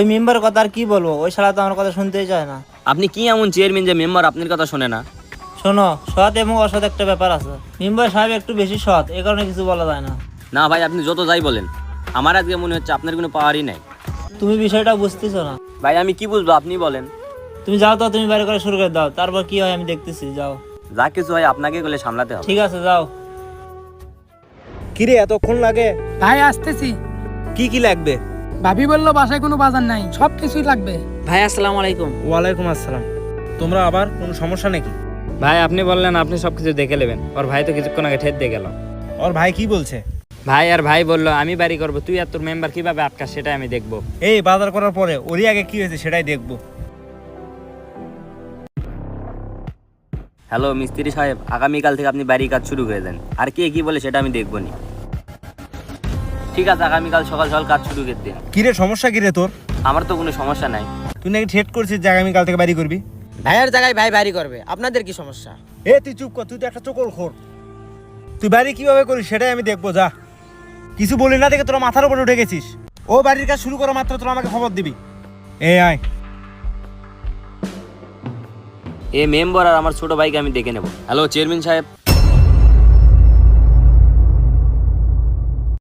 ওই মেম্বার কথা আর কি বলবো, ওই শালা তো আমার কথা শুনতেই চায় না। আপনি কি এমন চেয়ারম্যান যে মেম্বার আপনার কথা শোনে না? শোনো, সৎ এবং অসৎ একটা ব্যাপার আছে। মেম্বার সাহেব একটু বেশি সৎ, এ কারণে কিছু বলা যায় না। না ভাই, আপনি যত যাই বলেন, আমার আজকে মনে হচ্ছে আপনার কোনো পাওয়ারই নাই। তুমি বিষয়টা বুঝতেছো না। ভাই আমি কি বুঝবো, আপনি বলেন। তুমি যাও তো, তুমি বাইরে করে শুরু করে দাও, তারপর কি হয় আমি দেখতেছি। যাও। যা কিছু হয় আপনাকে বলে সামলাতে হবে। ঠিক আছে, যাও। কিরে এতক্ষণ লাগে? ভাই আসতেছি। কি কি লাগবে? ভাবি বললো বাসায় কোনো বাজার নাই, সব কিছুই লাগবে। ভাই আসসালামু আলাইকুম। ওয়ালাইকুম আসসালাম। তোমরা আবার কোনো সমস্যা নাকি? ভাই আপনি বললেন আপনি সবকিছু দেখে নেবেন, ওর ভাই তো কিছুক্ষণ আগে ঠেট দিয়ে গেল। ওর ভাই কি বলছে? ভাই বললো আমি বাড়ি করবো, তুই আর তোর মেম্বার কিভাবে আটকাস সেটাই আমি দেখবো। এই বাজার করার পরে ওরই আগে কি হয়েছে সেটাই দেখবো। হ্যালো মিস্ত্রি সাহেব, আগামীকাল থেকে আপনি বাড়ির কাজ শুরু করে দেন। আর কে কি বলে সেটা আমি দেখবো নি। ঠিক আছে, আগামীকাল সকাল সকাল কাজ শুরু করে দিন। কিরে সমস্যা কিরে তোর? আমার তো কোনো সমস্যা নাই। তুই নাকি ঠেট করছিস যে আগামীকাল থেকে বাড়ি করবি? ভাইয়ের জায়গায় ভাই বাড়ি করবে, আপনাদের কি সমস্যা? এ তুই চুপ কর, তুই তো একটা চোকল খোর। তুই বাড়ি কিভাবে করিস সেটাই আমি দেখবো। যা, কিছু বলি না দেখে তোরা মাথার উপরে উঠে গেছিস। ও বাড়ির কাজ শুরু করা মাত্র তোরা আমাকে খবর দিবি। আয়। এ মেম্বার আর আমার ছোট ভাইকে আমি দেখে নেব। হ্যালো চেয়ারম্যান সাহেব,